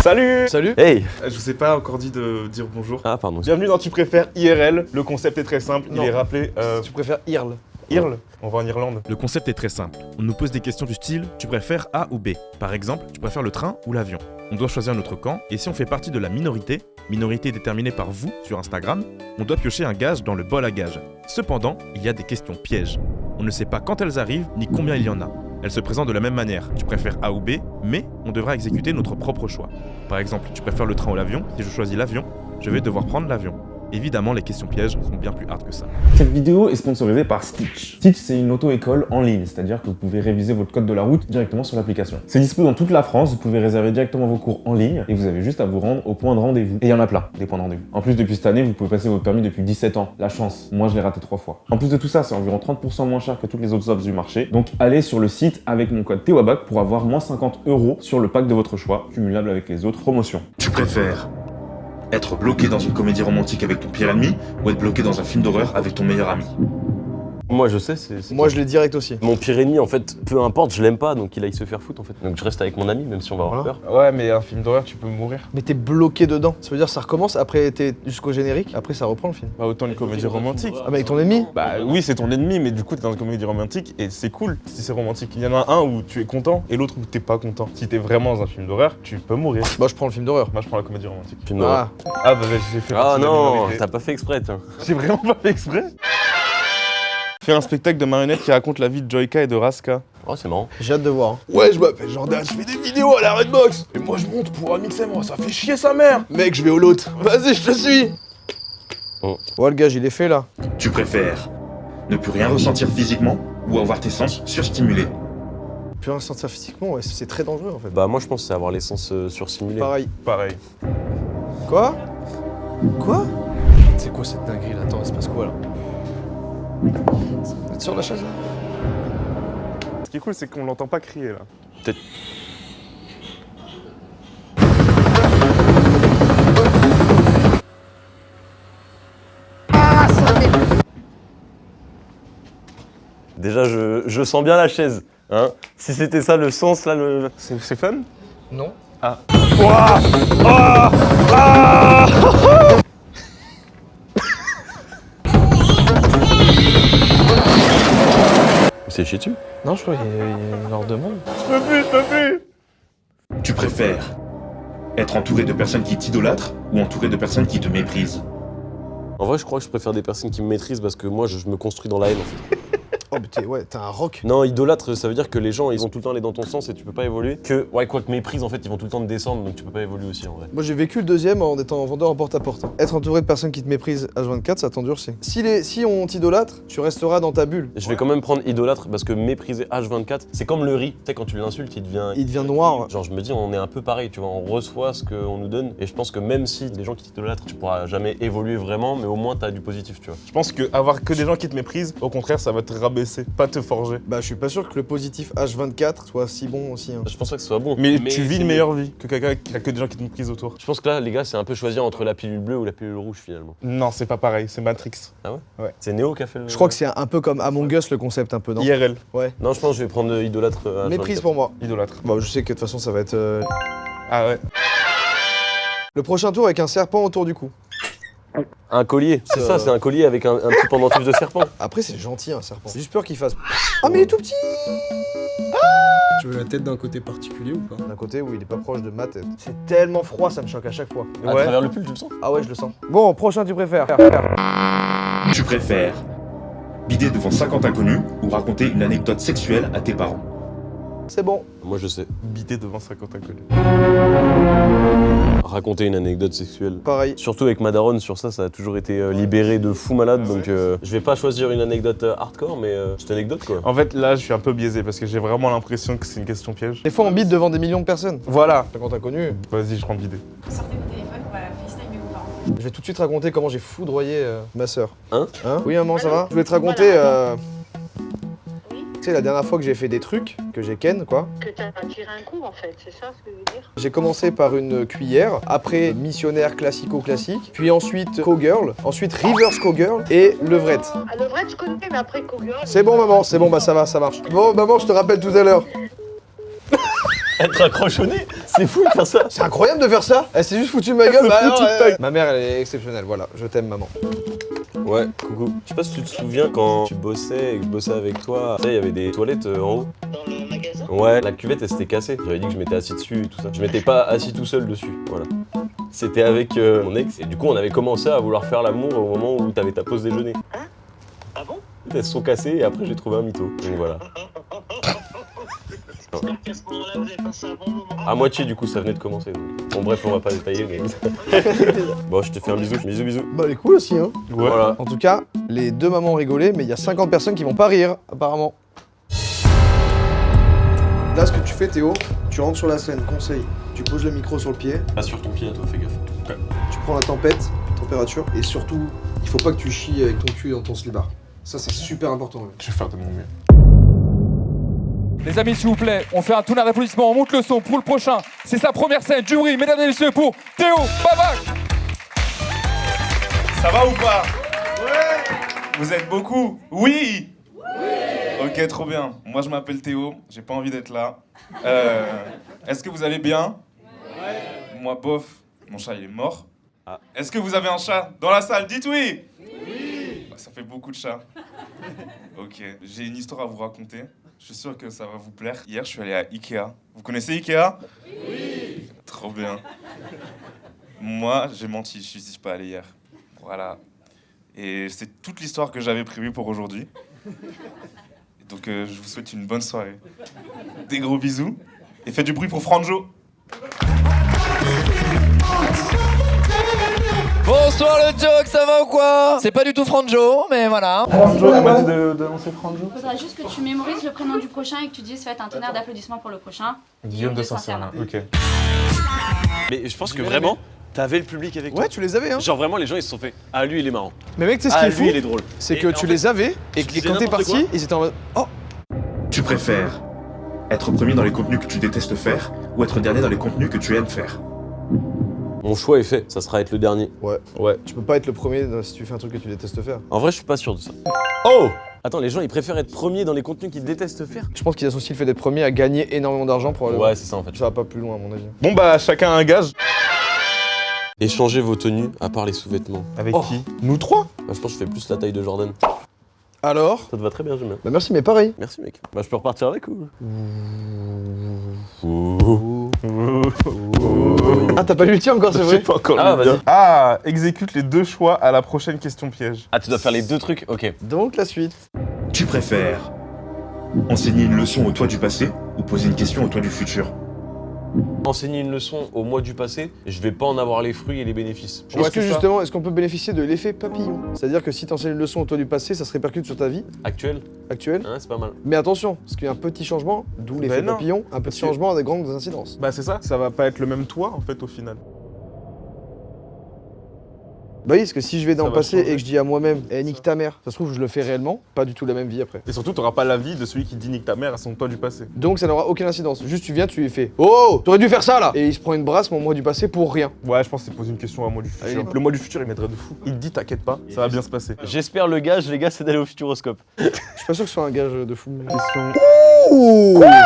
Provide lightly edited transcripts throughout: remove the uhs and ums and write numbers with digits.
Salut! Salut! Hey! Je vous ai pas encore dit de dire bonjour. Ah, pardon. Bienvenue dans Tu préfères IRL. Le concept est très simple, Non. il est rappelé. Tu préfères IRL? IRL? On va en Irlande. Le concept est très simple. On nous pose des questions du style « Tu préfères A ou B ?» Par exemple, tu préfères le train ou l'avion? On doit choisir notre camp, et si on fait partie de la minorité déterminée par vous sur Instagram, on doit piocher un gage dans le bol à gage. Cependant, il y a des questions pièges. On ne sait pas quand elles arrivent, ni combien il y en a. Elles se présentent de la même manière, tu préfères A ou B, mais on devra exécuter notre propre choix. Par exemple, tu préfères le train ou l'avion? Si je choisis l'avion, je vais devoir prendre l'avion. Évidemment, les questions pièges sont bien plus hard que ça. Cette vidéo est sponsorisée par Stitch. Stitch, c'est une auto-école en ligne, c'est-à-dire que vous pouvez réviser votre code de la route directement sur l'application. C'est dispo dans toute la France, vous pouvez réserver directement vos cours en ligne et vous avez juste à vous rendre au point de rendez-vous. Et il y en a plein, des points de rendez-vous. En plus, depuis cette année, vous pouvez passer votre permis depuis 17 ans. La chance, moi je l'ai raté 3 fois. En plus de tout ça, c'est environ 30% moins cher que toutes les autres offres du marché. Donc allez sur le site avec mon code TEWABAC pour avoir moins 50 € sur le pack de votre choix, cumulable avec les autres promotions. Tu préfères être bloqué dans une comédie romantique avec ton pire ennemi ou être bloqué dans un film d'horreur avec ton meilleur ami? Moi, je sais, c'est. Moi, je l'ai direct aussi. Mon pire ennemi, en fait, peu importe, je l'aime pas, donc il aille se faire foutre, en fait. Donc je reste avec mon ami, même si on va avoir peur. Ouais, mais un film d'horreur, tu peux mourir. Mais t'es bloqué dedans. Ça veut dire ça recommence, après t'es jusqu'au générique, après ça reprend le film. Bah, autant une comédie romantique. Ah, mais avec ton ennemi? Bah oui, c'est ton ennemi, mais du coup, t'es dans une comédie romantique et c'est cool si c'est romantique. Il y en a un où tu es content et l'autre où t'es pas content. Si t'es vraiment dans un film d'horreur, tu peux mourir. Moi, je prends le film d'horreur. Moi, je prends la comédie romantique. Film d'horreur. Ah, bah, j'ai fait Ah partie de la non, minorité. t'as pas fait exprès, tiens. J'ai vraiment pas fait exprès. Faire un spectacle de marionnettes qui raconte la vie de Joyka et de Raska. Oh, c'est marrant. J'ai hâte de voir. Ouais, je m'appelle Jordan, je fais des vidéos à la Redbox. Et moi, je monte pour un mixer, moi, ça fait chier sa mère. Mec, je vais au lot. Vas-y, je te suis. Oh. Ouais, le gage, il est fait là. Tu préfères ne plus rien ressentir physiquement ou avoir tes sens surstimulés? Plus rien sentir physiquement, ouais, c'est très dangereux en fait. Bah, moi, je pense que c'est avoir l'essence surstimulée. Pareil. Pareil. Quoi? Quoi? C'est quoi cette dinguerie là? Attends, il se passe quoi là? Vous êtes sur la chaise là? Ce qui est cool, c'est qu'on l'entend pas crier là. Peut-être. Déjà, je sens bien la chaise. Hein, si c'était ça le sens, là, le. C'est fun? Non. Ah. C'est chier dessus. Non, je crois qu'il leur demande. Je peux plus. Tu préfères être entouré de personnes qui t'idolâtrent ou entouré de personnes qui te méprisent? En vrai, je crois que je préfère des personnes qui me maîtrisent parce que moi, je me construis dans la haine, en fait. Oh, mais t'es un rock. Non, idolâtre, ça veut dire que les gens, ils vont tout le temps aller dans ton sens et tu peux pas évoluer. Que, ouais, quoi que méprise, en fait, ils vont tout le temps te descendre, donc tu peux pas évoluer aussi, en vrai. Moi, j'ai vécu le deuxième en étant vendeur en porte-à-porte. Être entouré de personnes qui te méprisent H24, ça t'endurcit. Si on t'idolâtre, tu resteras dans ta bulle. Je vais quand même prendre idolâtre parce que mépriser H24, c'est comme le riz. Tu sais, quand tu l'insultes, il devient noir. Genre, je me dis, on est un peu pareil, tu vois, on reçoit ce qu'on nous donne. Et je pense que même si les gens qui t'idolâtrent, tu pourras jamais évoluer vraiment, mais au moins t'as du positif, tu vois. Je pense que avoir que des gens qui te méprisent, au contraire, ça va te rabaisser, pas te forger. Bah, je suis pas sûr que le positif H24 soit si bon aussi. Hein. Je pense pas que ce soit bon. Mais tu vis c'est une meilleure vie que quelqu'un qui a que des gens qui te méprisent autour. Je pense que là, les gars, c'est un peu choisir entre la pilule bleue ou la pilule rouge finalement. Non, c'est pas pareil, c'est Matrix. Ah ouais? Ouais. C'est Neo qui a fait le. Je crois que c'est un peu comme Among Us le concept, un peu, non? IRL, Ouais. Non, je pense que je vais prendre idolâtre. H24. Méprise pour moi. idolâtre. Bon, je sais que de toute façon, ça va être. Ah ouais. Le prochain tour avec un serpent autour du cou. Un collier, c'est ça, c'est un collier avec un petit pendentif de serpent. Après, c'est gentil, un serpent. J'ai juste peur qu'il fasse. Ah, mais il est tout petit! Tu veux la tête d'un côté particulier ou pas? D'un côté où il est pas proche de ma tête. C'est tellement froid, ça me choque à chaque fois. À travers le pull, tu le sens? Ah ouais, je le sens. Bon, prochain, tu préfères. Tu préfères bider devant 50 inconnus ou raconter une anecdote sexuelle à tes parents? C'est bon. Moi, je sais. Biter devant 50 inconnus. Raconter une anecdote sexuelle. Pareil. Surtout avec ma daronne, sur ça, ça a toujours été libéré de fou malade, donc je vais pas choisir une anecdote hardcore, mais cette anecdote quoi. En fait, là, je suis un peu biaisé parce que j'ai vraiment l'impression que c'est une question piège. Des fois, on bite devant des millions de personnes. Voilà. Quand t'as connu. Vas-y, je prends bider. Sortez vos téléphones, on va FaceTime vos parents. Je vais tout de suite raconter comment j'ai foudroyé ma sœur. Hein? Oui, maman, ça Allô? va? Je voulais te raconter. Oui. Tu sais, la dernière fois que j'ai fait des trucs, que j'ai ken, quoi. Que t'as tiré un coup en fait, c'est ça ce que je veux dire? J'ai commencé par une cuillère, après missionnaire classico-classique, puis ensuite cowgirl, ensuite reverse cowgirl et levrette. Ah, le vrai, je connais, mais après Cowgirl. C'est bon, maman, c'est bon, bah ça va, ça marche. Bon, maman, je te rappelle tout à l'heure. Être accrochonné, c'est fou de faire ça. C'est incroyable de faire ça. Elle s'est juste foutue de ma gueule. s'est Bah, foutue non, de ta gueule. Ma mère, elle est exceptionnelle. Voilà, je t'aime, maman. Ouais, coucou. Je sais pas si tu te souviens quand tu bossais et que je bossais avec toi, tu sais, il y avait des toilettes en haut. Dans le magasin. Ouais, la cuvette elle s'était cassée. J'avais dit que je m'étais assis dessus et tout ça. Je m'étais pas assis tout seul dessus, voilà. C'était avec mon ex et du coup on avait commencé à vouloir faire l'amour au moment où t'avais ta pause déjeuner. Ah bon? Elles se sont cassées et après j'ai trouvé un mytho. Donc voilà. À ce moment-là, vous avez passé un bon moment. À moitié du coup ça venait de commencer. Donc. Bon bref on va pas détailler mais... Bon je te fais un bisou, bisous. Bah, elle est cool aussi, hein. Ouais. Voilà. En tout cas, les deux mamans ont rigolé, mais il y a 50 personnes qui vont pas rire, apparemment. Là, ce que tu fais, Théo, tu rentres sur la scène, conseil. Tu poses le micro sur le pied, Pas sur ton pied à toi, fais gaffe. tu prends la température, et surtout, il faut pas que tu chies avec ton cul dans ton slibard. Ça, c'est super important. Ouais. Je vais faire de mon mieux. Les amis, s'il vous plaît, on fait un tonnerre d'applaudissements, on monte le son pour le prochain. C'est sa première scène, du bruit, mesdames et messieurs, pour Théo Babac. Ça va ou pas? Ouais. Vous êtes beaucoup? Oui. Ok, trop bien. Moi, je m'appelle Théo, j'ai pas envie d'être là. Est-ce que vous allez bien? Ouais. Moi, bof, mon chat, il est mort. Ah. Est-ce que vous avez un chat dans la salle? Dites oui. Oui. Ça fait beaucoup de chats. Ok, j'ai une histoire à vous raconter. Je suis sûr que ça va vous plaire. Hier, je suis allé à Ikea. Vous connaissez Ikea? Oui. Trop bien. Moi, j'ai menti, je suis pas allé hier. Voilà. Et c'est toute l'histoire que j'avais prévue pour aujourd'hui. Donc, je vous souhaite une bonne soirée. Des gros bisous. Et faites du bruit pour Franjo. Bonsoir le joke, ça va ou quoi? C'est pas du tout Franjo, mais voilà. Franjo, elle m'a dit de lancer Franjo. Faudra juste que tu mémorises le prénom du prochain et que tu dises faites un tonnerre d'applaudissements pour le prochain. Guillaume de Saint-Cyr, ok. Mais je pense que vraiment, t'avais le public avec toi. Ouais, tu les avais, hein. Genre vraiment les gens ils se sont fait « Ah lui il est marrant, Mais mec, tu sais ce ah qui est lui fou, il est drôle ». c'est que Et tu en les fait, avais, et disais quand t'es n'importe parti, quoi. ils étaient en mode oh. Tu préfères être premier dans les contenus que tu détestes faire ou être dernier dans les contenus que tu aimes faire? Mon choix est fait, ça sera être le dernier. Ouais. Tu peux pas être le premier si tu fais un truc que tu détestes faire. En vrai je suis pas sûr de ça. Oh! Attends, les gens ils préfèrent être premiers dans les contenus qu'ils détestent faire. Je pense qu'ils associent le fait d'être premier à gagner énormément d'argent pour aller. Ouais c'est ça en fait. Ça va pas plus loin, à mon avis. Bon bah, chacun un gage. Échangez vos tenues à part les sous-vêtements. Avec Oh. qui? Nous trois? Bah, je pense que je fais plus la taille de Jordan. Alors? Ça te va très bien, j'aime bien. Bah merci, mais pareil. Merci mec. Bah je peux repartir avec ou? Ah, t'as pas lu le tien encore, c'est J'ai vrai? pas encore Ah, le bien. vas-y. Ah, exécute les deux choix à la prochaine question piège. Ah tu dois faire les deux trucs, ok. Donc la suite. Tu préfères enseigner une leçon au toi du passé ou poser une question au toi du futur? Enseigner une leçon au mois du passé, je vais pas en avoir les fruits et les bénéfices. Est-ce que justement, est-ce qu'on peut bénéficier de l'effet papillon? C'est-à-dire que si t'enseignes une leçon au toi du passé, ça se répercute sur ta vie Actuel, actuelle. hein, c'est pas mal. Mais attention, parce qu'il y a un petit changement, d'où l'effet non. papillon, un petit que- changement a des grandes incidences. Bah c'est ça va pas être le même toi en fait au final. Bah oui, parce que si je vais dans Ça le va passé changer. et que je dis à moi-même, eh nique ta mère, ça se trouve je le fais réellement, pas du tout la même vie après. Et surtout, t'auras pas l'avis de celui qui dit nique ta mère à son toi du passé. Donc ça n'aura aucune incidence. Juste tu viens, tu lui fais oh, t'aurais dû faire ça là. Et il se prend une brasse mon moi du passé pour rien. Ouais, je pense que c'est poser une question à moi du futur. Allez. Le moi du futur, il m'aiderait de fou. Il te dit t'inquiète pas, ça va bien se passer. J'espère le gage, les gars, c'est d'aller au Futuroscope. Je suis pas sûr que ce soit un gage de fou. Question.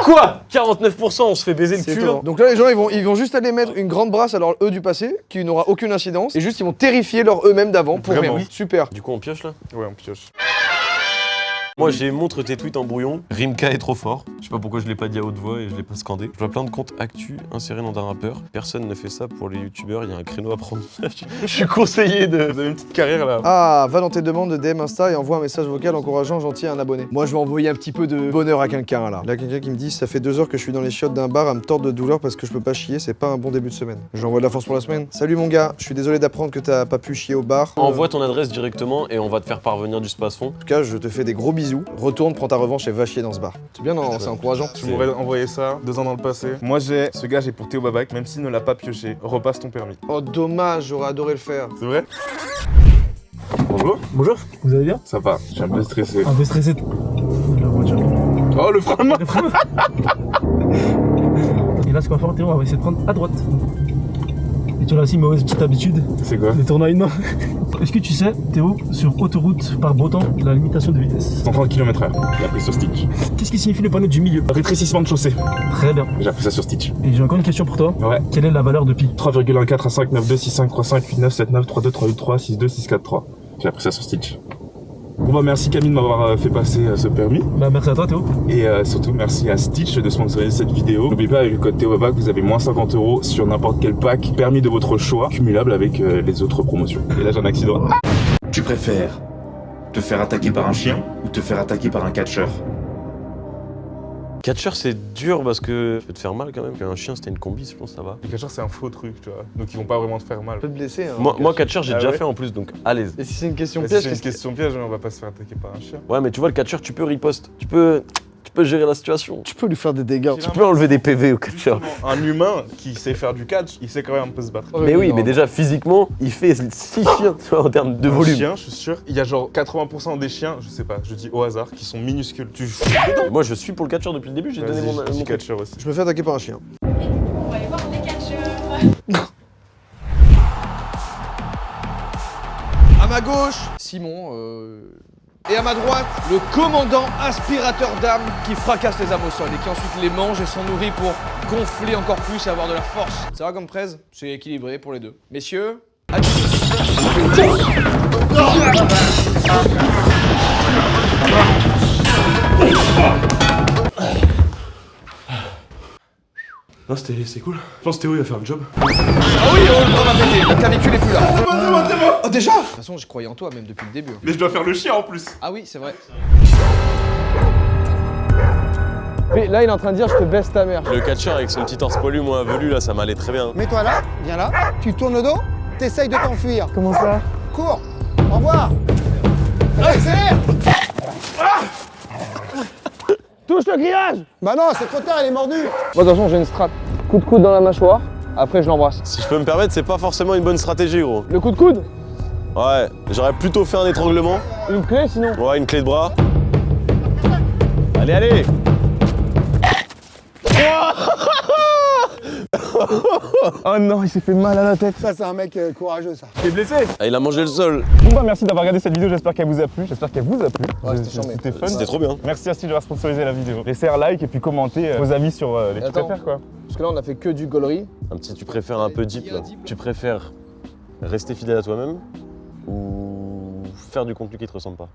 Quoi 49%, on se fait baiser le C'est cul étonnant. là. Donc là les gens ils vont juste aller mettre une grande brasse à leur eux du passé qui n'aura aucune incidence et juste ils vont terrifier leur eux-mêmes d'avant pour Vraiment. rien. Super. Du coup, on pioche là. Ouais, on pioche. Moi, j'ai montre tes tweets en brouillon. Rimka est trop fort. Je sais pas pourquoi je l'ai pas dit à haute voix et je l'ai pas scandé. Je vois plein de comptes actu insérés dans un rappeur. Personne ne fait ça pour les youtubeurs. Il y a un créneau à prendre. Je suis conseillé de. Vous avez une petite carrière là. Ah, va dans tes demandes de DM Insta et envoie un message vocal encourageant gentil à un abonné. Moi je vais envoyer un petit peu de bonheur à quelqu'un là. Là quelqu'un qui me dit ça fait 2 heures que je suis dans les chiottes d'un bar à me tordre de douleur parce que je peux pas chier, c'est pas un bon début de semaine. J'envoie de la force pour la semaine. Salut mon gars, je suis désolé d'apprendre que t'as pas pu chier au bar. Envoie ton adresse directement et on va te faire parvenir du space-fond. En tout cas, je te fais des gros bisous. Retourne, prends ta revanche et va chier dans ce bar. C'est bien, non? C'est encourageant. Tu m'aurais envoyé ça 2 ans dans le passé. Moi j'ai ce gars, j'ai pour Théo Babac, même s'il ne l'a pas pioché. Repasse ton permis. Oh dommage, j'aurais adoré le faire. C'est vrai? Bonjour. Bonjour, vous allez bien? Ça va, je suis un peu stressé. Un peu stressé. La voiture. Oh le frein de main. Et là, ce qu'on va faire, Théo, on va essayer de prendre à droite. Et Et tu as aussi une mauvaise petite habitude. C'est quoi? Les tournois à une main. Est-ce que tu sais, Théo, sur autoroute par beau temps, la limitation de vitesse? 130 km/h. J'ai appris sur Stitch. Qu'est-ce qui signifie le panneau du milieu? Rétrécissement de chaussée. Très bien. J'ai appris ça sur Stitch. Et j'ai encore une question pour toi. Ouais. Quelle est la valeur de pi? 3,1415959265393238362643. J'ai appris ça sur Stitch. Bon bah merci Camille de m'avoir fait passer ce permis. Bah merci à toi Théo. Et surtout merci à Stitch de sponsoriser cette vidéo. N'oubliez pas avec le code ThéoBabac vous avez moins 50 € sur n'importe quel pack permis de votre choix, cumulable avec les autres promotions. Et là j'ai un accident. Tu préfères te faire attaquer par un chien ou te faire attaquer par un catcheur? Catcheur, c'est dur parce que ça peut te faire mal quand même. Un chien, c'était une combi, je pense, ça va. Les catcheurs c'est un faux truc, tu vois. Donc ils vont pas vraiment te faire mal. Tu peux te blesser. Hein, Moi, catcheur, j'ai Ah déjà ouais fait en plus, donc à l'aise. Et si c'est une question Si piège, c'est une qu'est-ce que- question piège, on va pas se faire attaquer par un chien. Ouais, mais tu vois, le catcheur, tu peux riposte. Tu peux gérer la situation. Tu peux lui faire des dégâts. Tu peux enlever des PV au catcheur. Un humain qui sait faire du catch, il sait quand même un peu se battre. Mais oui, non, mais non. déjà, physiquement, il fait 6 chiens, tu vois, en termes de Un volume. chien, je suis sûr, il y a genre 80% des chiens, je sais pas, je dis au hasard, qui sont minuscules. Tu Et moi, je suis pour le catcheur depuis le début, j'ai donné mon Vas-y, mon catcheur aussi. Je me fais attaquer par un chien. On va aller voir les catcheurs. À ma gauche, Simon. Et à ma droite, le commandant aspirateur d'âme qui fracasse les âmes au sol et qui ensuite les mange et s'en nourrit pour gonfler encore plus et avoir de la force. Ça va comme fraise? C'est équilibré pour les deux. Messieurs, à Non, c'est cool. Je pense que Théo, il va faire le job. Ah oui, le bras va péter, la clavicule est plus là. Oh déjà? De toute façon, je croyais en toi même depuis le début. Mais je dois faire le chien en plus. Ah oui, c'est vrai. Mais là, il est en train de dire je te baisse ta mère. Le catcheur avec son petit torse poilu, moi, velu, là, ça m'allait très bien. Mets-toi là, viens là, tu tournes le dos, t'essayes de t'enfuir. Comment ça? Cours, au revoir. Accélère. Touche le grillage! Bah non, c'est trop tard, il est mordu. Moi, attention, j'ai une strat. Coup de coude dans la mâchoire, après je l'embrasse. Si je peux me permettre, c'est pas forcément une bonne stratégie, gros. Le coup de coude? Ouais, j'aurais plutôt fait un étranglement. Une clé sinon? Ouais, une clé de bras. Allez, allez! Oh non, il s'est fait mal à la tête. Ça, c'est un mec courageux, ça. T'es blessé? Ah, il a mangé le sol. Bon bah merci d'avoir regardé cette vidéo, j'espère qu'elle vous a plu. J'espère qu'elle vous a plu. Ouais, c'était charmé. C'était fun. C'était trop bien. Merci à Stitch d'avoir sponsorisé la vidéo. Laissez un like et puis commentez vos avis sur les tu Attends. préfères quoi. Parce que là, on a fait que du gaulerie. Un petit, tu préfères un peu deep, là. Tu préfères rester fidèle à toi-même ou faire du contenu qui te ressemble pas?